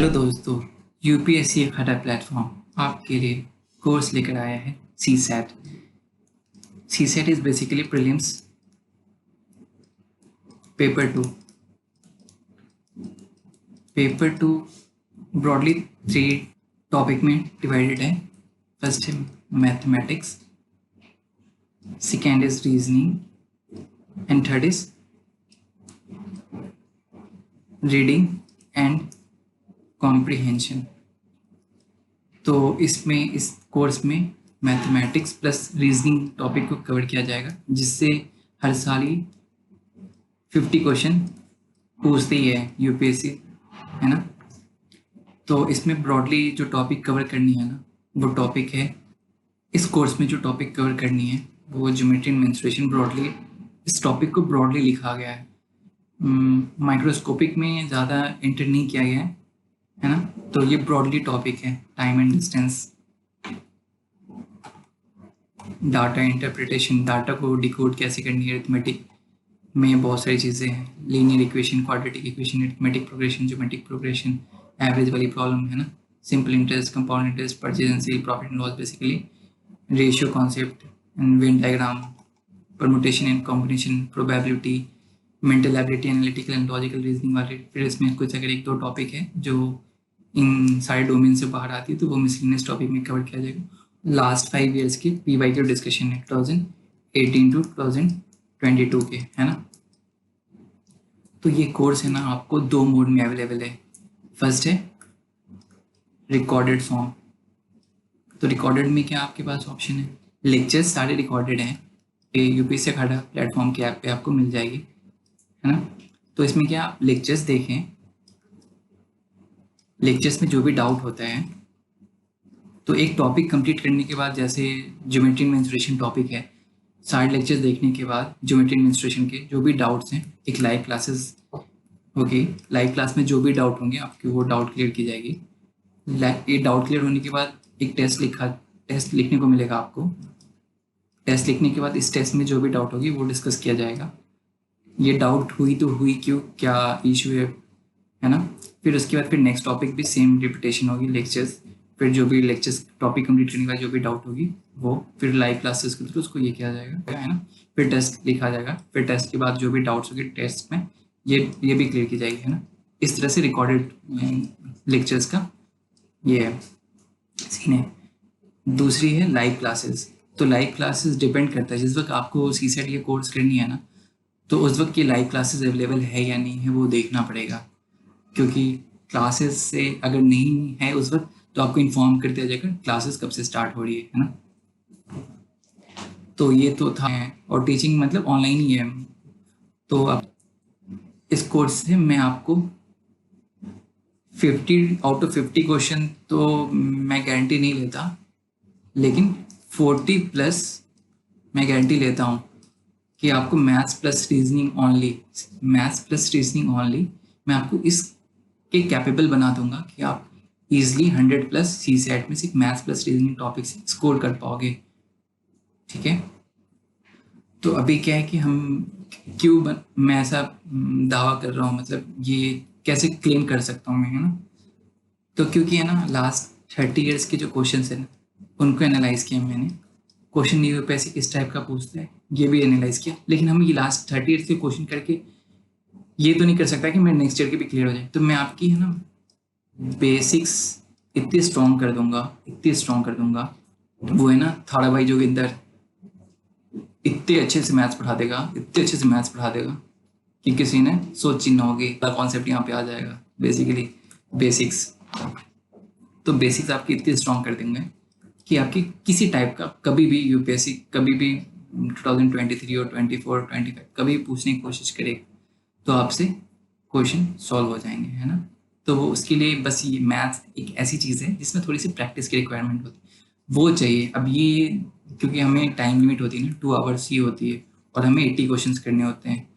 Hello दोस्तों, UPSC अखाड़ा platform आपके लिए कोर्स लेकर आया है C SAT. C SAT is basically prelims paper two. Paper two broadly 3 topic में डिवाइडेड है। फर्स्ट है mathematics, second is reasoning and third is reading and comprehension. तो इसमें इस कोर्स में मैथमेटिक्स प्लस रीजनिंग टॉपिक को कवर किया जाएगा, जिससे हर साल ही 50 क्वेश्चन पूछती है यूपीएससी, है ना। तो इसमें ब्रॉडली जो टॉपिक कवर करनी है ना, वो टॉपिक है, इस कोर्स में जो टॉपिक कवर करनी है वो ज्योमेट्री एंड मेंस्ट्रुएशन। ब्रॉडली इस टॉपिक को ब्रॉडली लिखा गया है, माइक्रोस्कोपिक में ज़्यादा एंटर नहीं किया गया है ना। तो ये ब्रॉडली टॉपिक है। Time and distance, data interpretation, data को डिकोड कैसे करनी है, अरिथमेटिक में बहुत सारी चीज़ें हैं, linear equation, quadratic equation, arithmetic progression, geometric progression, average वाली प्रॉब्लम, है ना, simple interest, compound interest, purchase and sale, profit and loss, basically ratio concept and Venn diagram, permutation and combination, probability, mental ability, analytical and logical reasoning वाले। फिर इसमें कुछ अगर 1-2 topic है जो इन सारे डोमेन से बाहर आती है तो वो मिसलिनियस टॉपिक में कवर किया जाएगा। लास्ट 5 ईयर्स के पीवाई के डिस्कशन है 2018 टू 2022 के, है ना। तो ये कोर्स है ना, आपको 2 मोड में अवेलेबल है। फर्स्ट है रिकॉर्डेड फॉर्म। तो रिकॉर्डेड में क्या आपके पास ऑप्शन है, लेक्चर्स सारे रिकॉर्डेड हैं, यूपीएससी अखाड़ा प्लेटफॉर्म के ऐप पे आपको मिल जाएगी, है ना। तो इसमें क्या आप लेक्चर्स देखें, लेक्चर्स में जो भी डाउट होता है, तो एक टॉपिक कंप्लीट करने के बाद, जैसे ज्योमेट्री एंड मेंस्ट्रुएशन टॉपिक है, सारे लेक्चर्स देखने के बाद ज्योमेट्री एंड मेंस्ट्रुएशन के जो भी डाउट्स हैं, एक लाइव क्लासेस होगी। लाइव क्लास में जो भी डाउट होंगे आपके वो डाउट क्लियर की जाएगी। ये डाउट क्लियर होने के बाद एक टेस्ट लिखने को मिलेगा आपको। टेस्ट लिखने के बाद इस टेस्ट में जो भी डाउट होगी वो डिस्कस किया जाएगा। ये डाउट हुई तो हुई क्यों, क्या इशू है ना। फिर उसके बाद फिर नेक्स्ट टॉपिक भी सेम रिपीटेशन होगी, लेक्चर्स। फिर जो भी लेक्चर्स टॉपिक कंप्लीट करने के बाद जो भी डाउट होगी वो फिर लाइव क्लासेस के थ्रू उसको ये किया जाएगा, है ना। फिर टेस्ट लिखा जाएगा, फिर टेस्ट के बाद जो भी डाउट्स होगी टेस्ट में ये भी क्लियर की जाएगी, है ना। इस तरह से रिकॉर्डेड लेक्चर्स का ये है सीन है। दूसरी है लाइव क्लासेस। तो लाइव क्लासेस डिपेंड करता है, जिस वक्त आपको सी सेट ये कोर्स करनी है ना, तो उस वक्त की लाइव क्लासेस अवेलेबल है या नहीं है वो देखना पड़ेगा, क्योंकि क्लासेस से अगर नहीं है उस वक्त तो आपको इन्फॉर्म कर दिया जाएगा क्लासेस कब से स्टार्ट हो रही है ना। तो ये तो था, और टीचिंग मतलब ऑनलाइन ही है। तो अब इस कोर्स से मैं आपको 50 आउट ऑफ 50 क्वेश्चन तो मैं गारंटी नहीं लेता, लेकिन 40 प्लस मैं गारंटी लेता हूँ कि आपको मैथ्स प्लस रीजनिंग ओनली मैं आपको इसके कैपेबल बना दूंगा कि आप इजीली 100 प्लस सी सेट में सिर्फ मैथ्स प्लस रीजनिंग टॉपिक से स्कोर कर पाओगे, ठीक है। तो अभी क्या है कि मैं ऐसा दावा कर रहा हूँ, मतलब ये कैसे क्लेम कर सकता हूँ मैं, है ना। तो क्योंकि है ना, लास्ट 30 ईयर्स के जो क्वेश्चन है उनको एनालाइज किया मैंने। क्वेश्चन यूपीएससी किस टाइप का पूछता है ये भी एनालाइज किया, लेकिन हम ये लास्ट 30 ईयर्स के क्वेश्चन करके ये तो नहीं कर सकता कि मैं नेक्स्ट ईयर के भी क्लियर हो जाए। तो मैं आपकी है ना बेसिक्स इतनी स्ट्रॉन्ग कर दूंगा, वो है ना थाड़ा भाई जोगिंदर इतने अच्छे से मैथ्स पढ़ा देगा कि किसी ने सोची ना होगी। कॉन्सेप्ट यहाँ पे आ जाएगा, बेसिकली बेसिक्स। तो बेसिक्स आपकी इतनी स्ट्रॉन्ग कर देंगे कि आपकी किसी टाइप का कभी भी यूपीएससी कभी भी 2023 और 24 और 25 कभी पूछने की कोशिश करे तो आपसे क्वेश्चन सॉल्व हो जाएंगे, है ना। तो वो उसके लिए बस ये मैथ्स एक ऐसी चीज़ है जिसमें थोड़ी सी प्रैक्टिस की रिक्वायरमेंट होती है, वो चाहिए। अब ये क्योंकि हमें टाइम लिमिट होती है ना, 2 आवर्स ही होती है, और हमें 80 क्वेश्चंस करने होते हैं,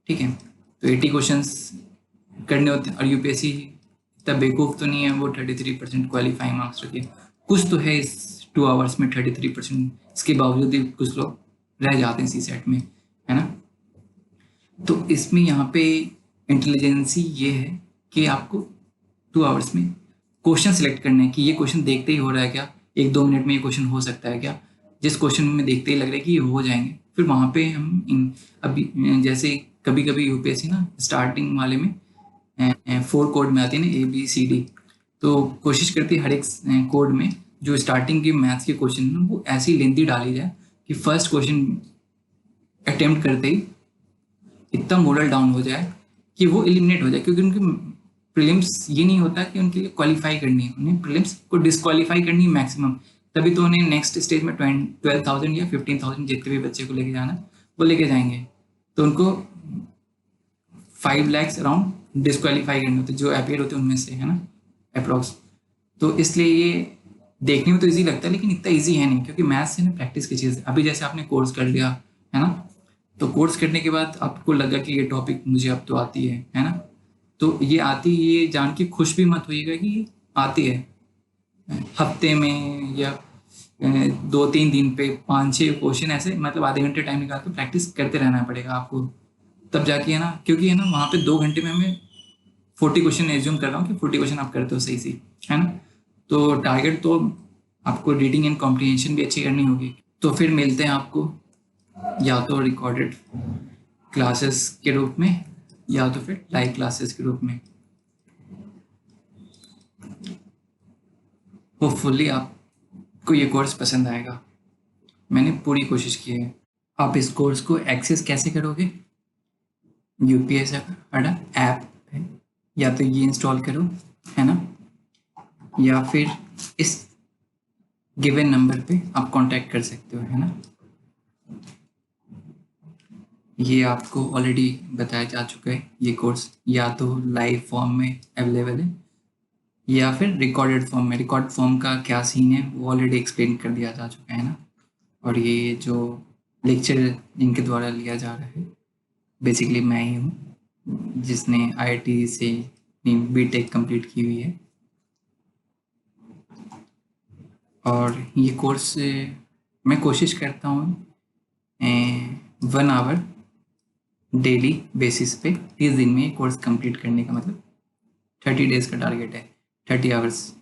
ठीक है। तो 80 क्वेश्चंस करने होते हैं, और यूपीएससी इतना बेवकूफ़ तो नहीं है वो 33% क्वालिफाइंग मार्क्स रखिए। कुछ तो है इस 2 आवर्स में 33%, इसके बावजूद भी कुछ लोग रह जाते हैं सी सेट में, है ना। तो इसमें यहाँ पे इंटेलिजेंसी ये है कि आपको 2 आवर्स में क्वेश्चन सेलेक्ट करने हैं कि ये क्वेश्चन देखते ही हो रहा है क्या, 1-2 मिनट में ये क्वेश्चन हो सकता है क्या, जिस क्वेश्चन में देखते ही लग रहा है कि ये हो जाएंगे, फिर वहाँ पे हम अभी जैसे कभी कभी यूपीएससी ना स्टार्टिंग वाले में 4 कोड में आती है ना ABCD, तो कोशिश करती है हर एक कोड में जो स्टार्टिंग के मैथ्स के क्वेश्चन है वो ऐसी लेंथी डाली जाए कि फर्स्ट क्वेश्चन अटेम्प्ट करते ही इतना मोरल डाउन हो जाए कि वो एलिमिनेट हो जाए, क्योंकि उनके प्रीलिम्स ये नहीं होता कि उनके लिए क्वालिफाई करनी है, उन्हें प्रीलिम्स को डिस्क्वालीफाई करनी है मैक्सिमम, तभी तो उन्हें नेक्स्ट स्टेज में 12,000 या 15,000 जितने भी बच्चे को लेके जाना वो लेके जाएंगे, तो उनको 5 lakhs अराउंड डिस्क्वालीफाई करने होते जो अपीयर होते हैं उनमें से, है ना, अप्रॉक्स। तो इसलिए ये देखने में तो ईजी लगता है लेकिन इतना ईजी है नहीं, क्योंकि मैथ्स है ना प्रैक्टिस की चीज़ है। अभी जैसे आपने कोर्स कर लिया है ना, तो कोर्स करने के बाद आपको लगा कि ये टॉपिक मुझे अब तो आती है ना, तो ये आती, ये जान के खुश भी मत होइएगा कि ये आती है। हफ्ते में या 2-3 दिन पे 5-6 क्वेश्चन ऐसे, मतलब आधे घंटे टाइम निकाल के प्रैक्टिस करते रहना पड़ेगा आपको, तब जाके है ना, क्योंकि है ना वहाँ पे 2 घंटे में हमें 40 क्वेश्चन एज्यूम कर रहा हूँ कि 40 क्वेश्चन आप करते हो सही से, है ना, तो टारगेट तो आपको रीडिंग एंड कॉम्प्रिहेंशन भी अच्छी करनी होगी। तो फिर मिलते हैं आपको या तो रिकॉर्डेड क्लासेस के रूप में या तो फिर लाइव क्लासेस के रूप में। होपफुली आपको ये कोर्स पसंद आएगा, मैंने पूरी कोशिश की है। आप इस कोर्स को एक्सेस कैसे करोगे, यूपीएससी का ऐप है, या तो ये इंस्टॉल करो, है ना, या फिर इस गिवन नंबर पे आप कांटेक्ट कर सकते हो, है ना। ये आपको ऑलरेडी बताया जा चुका है, ये कोर्स या तो लाइव फॉर्म में अवेलेबल है या फिर रिकॉर्डेड फॉर्म में। रिकॉर्ड फॉर्म का क्या सीन है वो ऑलरेडी एक्सप्लेन कर दिया जा चुका है ना, और ये जो लेक्चर जिनके द्वारा लिया जा रहा है बेसिकली मैं ही हूँ जिसने IIT से BTech कंप्लीट की हुई है, और ये कोर्स मैं कोशिश करता हूँ 1 आवर डेली बेसिस पे 30 दिन में ये कोर्स कंप्लीट करने का, मतलब 30 डेज का टारगेट है, 30 आवर्स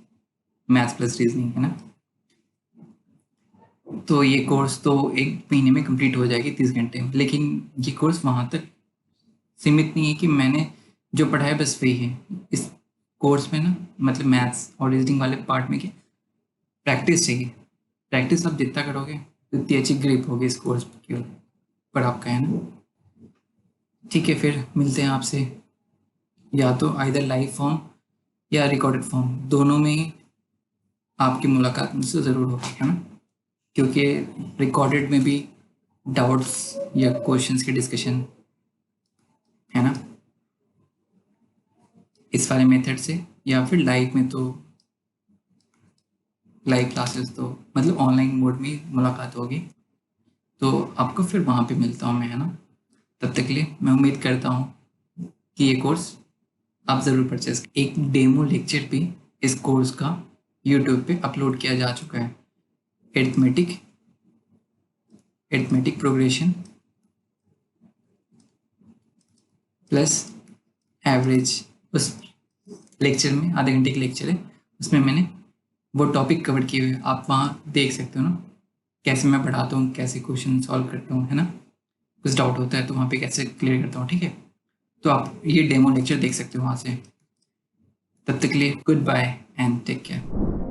मैथ्स प्लस रीजनिंग, है ना। तो ये कोर्स तो 1 महीने में कंप्लीट हो जाएगी 30 घंटे में, लेकिन ये कोर्स वहाँ तक सीमित नहीं है कि मैंने जो पढ़ाया बस वही है। इस कोर्स में ना मतलब मैथ्स और रीजनिंग वाले पार्ट में क्या प्रैक्टिस चाहिए, प्रैक्टिस आप जितना करोगे उतनी अच्छी ग्रिप होगी इस कोर्स के ऊपर आपका, है ना। ठीक है, फिर मिलते हैं आपसे या तो आइदर लाइव फॉर्म या रिकॉर्डेड फॉर्म, दोनों में ही आपकी मुलाकात मुझसे ज़रूर होगी, है ना, क्योंकि रिकॉर्डेड में भी डाउट्स या क्वेश्चंस की डिस्कशन, है ना, इस वाले मेथड से, या फिर लाइव में तो लाइव क्लासेस तो मतलब ऑनलाइन मोड में मुलाकात होगी, तो आपको फिर वहाँ पे मिलता हूँ मैं, है ना। तब तक के लिए मैं उम्मीद करता हूँ कि ये कोर्स आप ज़रूर परचेज। एक डेमो लेक्चर भी इस कोर्स का यूट्यूब पे अपलोड किया जा चुका है, एरिथमेटिक प्रोग्रेशन प्लस एवरेज, उस लेक्चर में आधे घंटे की लेक्चर है, उसमें मैंने वो टॉपिक कवर किए हुए, आप वहाँ देख सकते हो ना कैसे मैं पढ़ाता हूँ, कैसे क्वेश्चन सॉल्व करता हूँ, है ना। कुछ डाउट होता है तो वहाँ पे कैसे क्लियर करता हूँ, ठीक है। तो आप ये डेमो लेक्चर देख सकते हो वहाँ से। तब तक के लिए goodbye and take care.